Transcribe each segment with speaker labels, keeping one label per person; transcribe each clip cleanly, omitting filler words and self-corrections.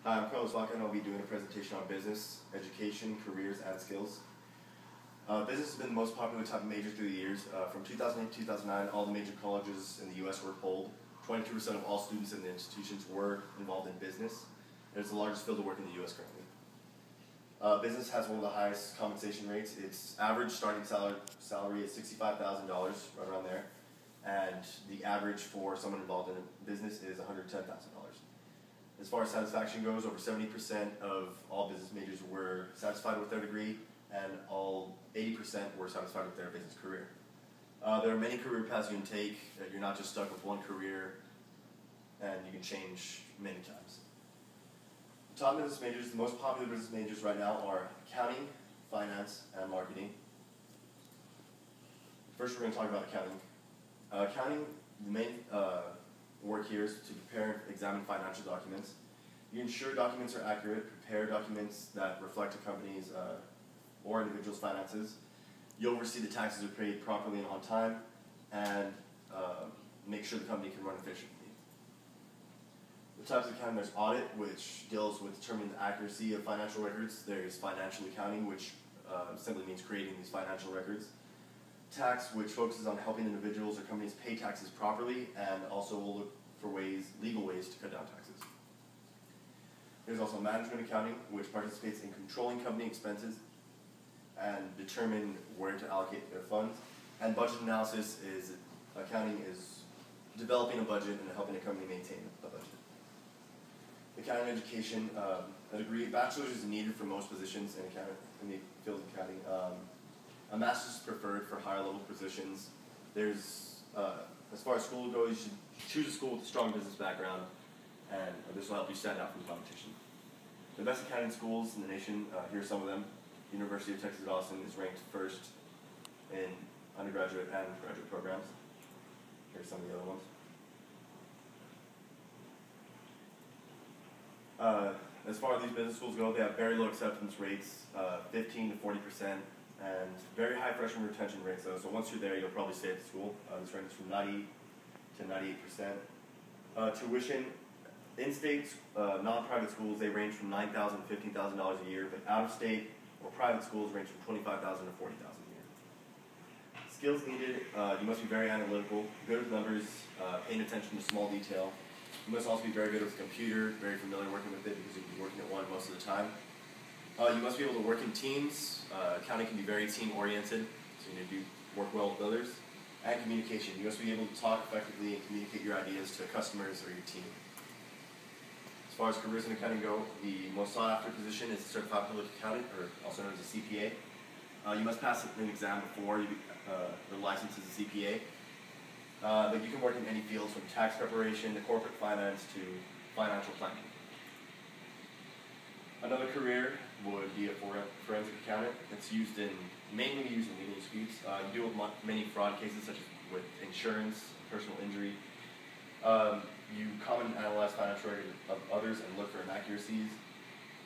Speaker 1: Hi, I'm Carlos Vaca, and I'll be doing a presentation on business, education, careers, and skills. Business has been the most popular type of major through the years. From 2008 to 2009, all the major colleges in the U.S. were polled. 22% of all students in the institutions were involved in business. And it's the largest field of work in the U.S. currently. Business has one of the highest compensation rates. Its average starting salary is $65,000, right around there. And the average for someone involved in a business is $110,000. As far as satisfaction goes, over 70% of all business majors were satisfied with their degree, and all 80% were satisfied with their business career. There are many career paths you can take. You're not just stuck with one career, and you can change many times. The top business majors, the most popular business majors right now are accounting, finance, and marketing. First, we're going to talk about accounting. Accounting, the main work here is to prepare and examine financial documents. You ensure documents are accurate, prepare documents that reflect a company's or individual's finances. You oversee the taxes are paid properly and on time, and make sure the company can run efficiently. The types of accounting, there's audit, which deals with determining the accuracy of financial records. There's financial accounting, which simply means creating these financial records. Tax, which focuses on helping individuals or companies pay taxes properly, and also will look for legal ways to cut down taxes. There's also management accounting, which participates in controlling company expenses and determine where to allocate their funds. And budget analysis is accounting is developing a budget and helping a company maintain a budget. Accounting education, a degree, bachelor's is needed for most positions in the field of accounting. A master's is preferred for higher level positions. There's, as far as school goes, you should choose a school with a strong business background, and this will help you stand out from the competition. The best accounting schools in the nation, here are some of them. University of Texas at Austin is ranked first in undergraduate and graduate programs. Here's some of the other ones. As far as these business schools go, they have very low acceptance rates, 15 to 40%. And very high freshman retention rates, though. So once you're there, you'll probably stay at the school. This ranges from 90 to 98%. Tuition, in-state, non-private schools, they range from $9,000 to $15,000 a year, but out-of-state or private schools range from $25,000 to $40,000 a year. Skills needed, you must be very analytical, good with numbers, paying attention to small detail. You must also be very good with the computer, very familiar working with it because you'll be working at one most of the time. You must be able to work in teams. Accounting can be very team-oriented, so you need to work well with others. And communication. You must be able to talk effectively and communicate your ideas to customers or your team. As far as careers in accounting go, the most sought-after position is Certified Public Accountant, or also known as a CPA. You must pass an exam before you are licensed as a CPA. But you can work in any fields from tax preparation to corporate finance to financial planning. Another career would be a forensic accountant. It's mainly used in legal disputes. You deal with many fraud cases such as with insurance, personal injury. You comment and analyze financial records of others and look for inaccuracies.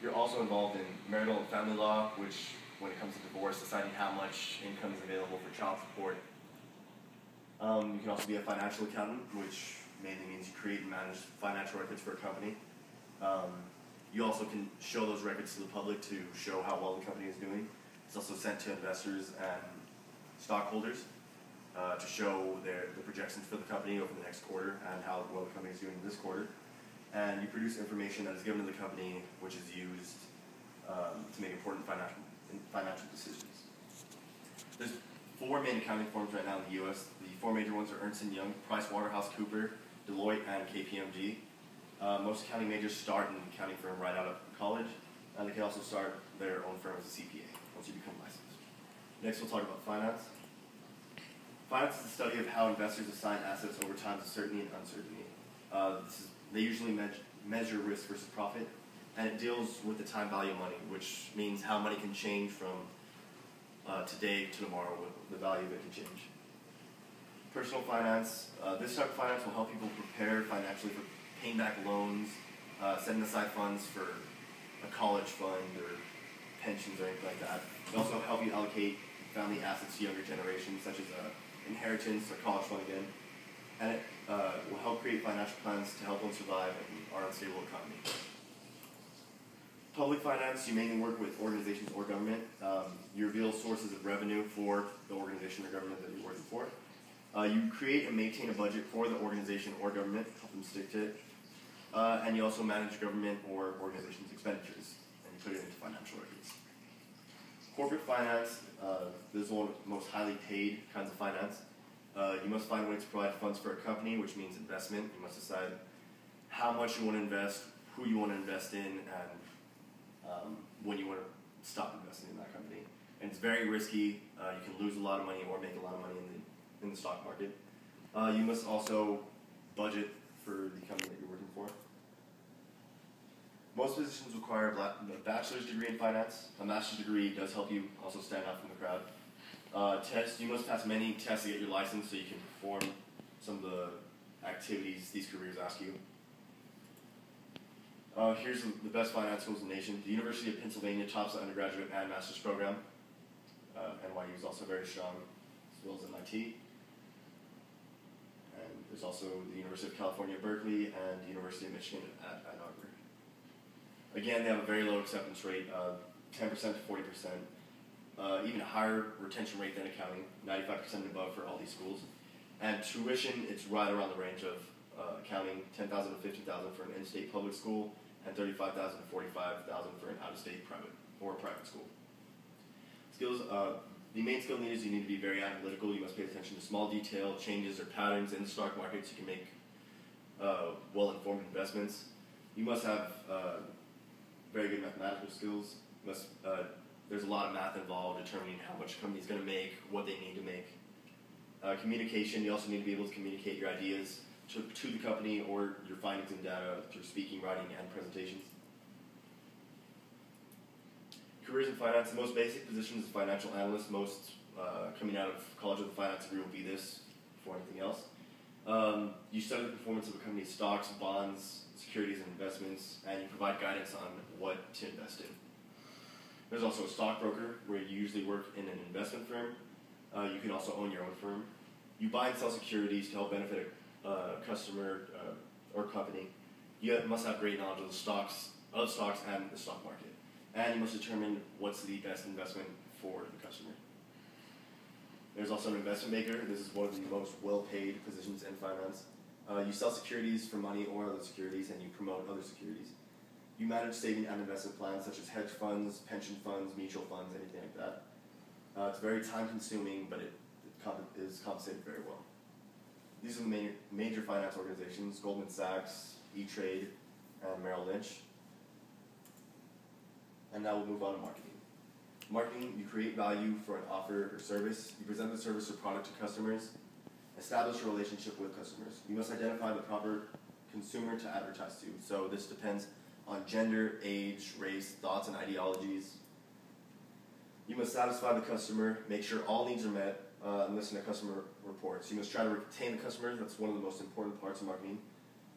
Speaker 1: You're also involved in marital and family law, which when it comes to divorce, deciding how much income is available for child support. You can also be a financial accountant, which mainly means you create and manage financial records for a company. You also can show those records to the public to show how well the company is doing. It's also sent to investors and stockholders to show the projections for the company over the next quarter and how well the company is doing this quarter. And you produce information that is given to the company, which is used to make important financial decisions. There's 4 main accounting firms right now in the U.S. The 4 major ones are Ernst & Young, PricewaterhouseCoopers, Deloitte, and KPMG. Most accounting majors start in an accounting firm right out of college, and they can also start their own firm as a CPA once you become licensed. Next, we'll talk about finance. Finance is the study of how investors assign assets over time to certainty and uncertainty. They usually measure risk versus profit, and it deals with the time value of money, which means how money can change from today to tomorrow, the value of it can change. Personal finance, this type of finance will help people prepare financially for paying back loans, setting aside funds for a college fund or pensions or anything like that. It also help you allocate family assets to younger generations, such as inheritance or college fund again. And it will help create financial plans to help them survive in our unstable economy. Public finance, you mainly work with organizations or government. You reveal sources of revenue for the organization or government that you're working for. You create and maintain a budget for the organization or government, help them stick to it. And you also manage government or organization's expenditures, and you put it into financial records. Corporate finance, this is one of the most highly paid kinds of finance. You must find ways to provide funds for a company, which means investment. You must decide how much you want to invest, who you want to invest in, and when you want to stop investing in that company. And it's very risky. You can lose a lot of money or make a lot of money in the stock market. You must also budget for the company that you're working for. Most positions require a bachelor's degree in finance. A master's degree does help you also stand out from the crowd. Tests, you must pass many tests to get your license so you can perform some of the activities these careers ask you. Here's the best finance schools in the nation. The University of Pennsylvania tops the undergraduate and master's program. NYU is also very strong, as well as MIT. And there's also the University of California, Berkeley, and the University of Michigan at Ann Arbor. Again, they have a very low acceptance rate, 10% to 40%. Even a higher retention rate than accounting, 95% and above for all these schools. And tuition, it's right around the range of accounting, $10,000 to $50,000 for an in-state public school, and $35,000 to $45,000 for an out-of-state private school. Skills, the main skill needed is you need to be very analytical. You must pay attention to small detail, changes or patterns in the stock market so you can make well-informed investments. You must have very good mathematical skills. There's a lot of math involved, determining how much a company's going to make, what they need to make. Communication, you also need to be able to communicate your ideas to the company or your findings and data through speaking, writing, and presentations. Careers in finance, the most basic position is a financial analyst. Most coming out of college with a finance degree will be this before anything else. You study the performance of a company's stocks, bonds, securities, and investments, and you provide guidance on what to invest in. There's also a stockbroker, where you usually work in an investment firm. You can also own your own firm. You buy and sell securities to help benefit a customer or company. You must have great knowledge of stocks and the stock market. And you must determine what's the best investment for the customer. There's also an investment maker. This is one of the most well-paid positions in finance. You sell securities for money or other securities, and you promote other securities. You manage saving and investment plans such as hedge funds, pension funds, mutual funds, anything like that. It's very time-consuming, but it is compensated very well. These are the major finance organizations: Goldman Sachs, E-Trade, and Merrill Lynch. And now we'll move on to marketing. Marketing, you create value for an offer or service. You present the service or product to customers. Establish a relationship with customers. You must identify the proper consumer to advertise to. So this depends on gender, age, race, thoughts, and ideologies. You must satisfy the customer, make sure all needs are met, and listen to customer reports. You must try to retain the customer. That's one of the most important parts of marketing.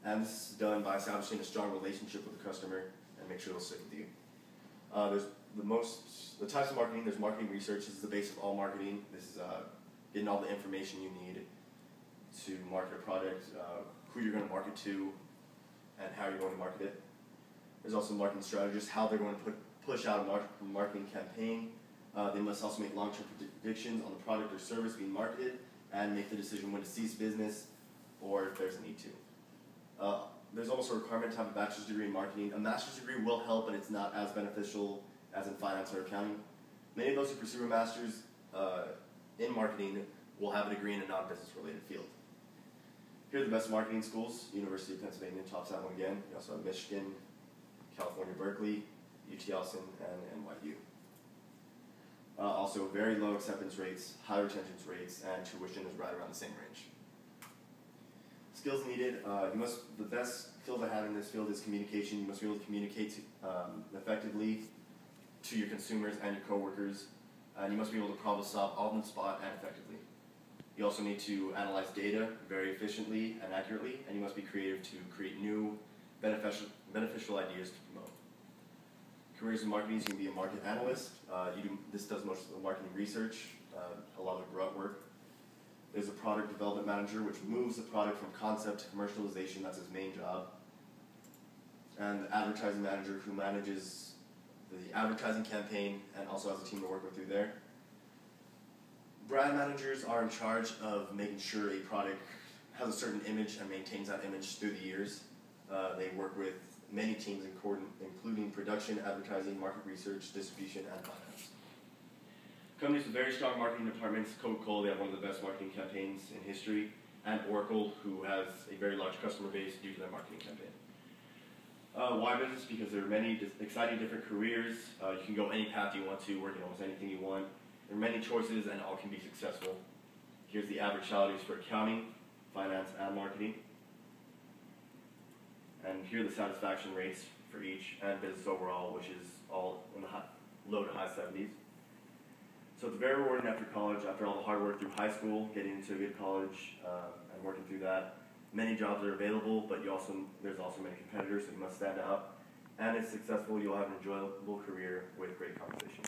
Speaker 1: And this is done by establishing a strong relationship with the customer and make sure they'll stick with you. There's the types of marketing. There's marketing research. This is the base of all marketing. This is getting all the information you need to market a product, who you're going to market to, and how you're going to market it. There's also marketing strategists, how they're going to push out a marketing campaign. They must also make long-term predictions on the product or service being marketed and make the decision when to cease business or if there's a need to. There's also a requirement to have a bachelor's degree in marketing. A master's degree will help, but it's not as beneficial as in finance or accounting. Many of those who pursue a master's in marketing will have a degree in a non-business related field. Here are the best marketing schools. University of Pennsylvania tops that one again. You also have Michigan, California, Berkeley, UT Austin, and NYU. Also very low acceptance rates, high retention rates, and tuition is right around the same range. Skills needed, the best skills I have in this field is communication. You must be able to communicate effectively to your consumers and your coworkers, and you must be able to problem solve all on the spot and effectively. You also need to analyze data very efficiently and accurately, and you must be creative to create new beneficial ideas to promote. Careers in marketing, you can be a market analyst. This does most of the marketing research, a lot of the grunt work. There's a product development manager, which moves the product from concept to commercialization. That's his main job. And the advertising manager, who manages the advertising campaign, and also has a team to work with through there. Brand managers are in charge of making sure a product has a certain image and maintains that image through the years. They work with many teams including production, advertising, market research, distribution, and finance. Companies with very strong marketing departments, Coca-Cola, they have one of the best marketing campaigns in history, and Oracle, who has a very large customer base due to their marketing campaign. Why business? Because there are many exciting different careers. You can go any path you want to, work in almost anything you want. There are many choices and all can be successful. Here's the average salaries for accounting, finance, and marketing. And here are the satisfaction rates for each, and business overall, which is all in the low to high 70s. So it's very rewarding after college, after all the hard work through high school, getting into a good college and working through that. Many jobs are available, but there's also many competitors, so you must stand out. And if successful, you'll have an enjoyable career with great compensation.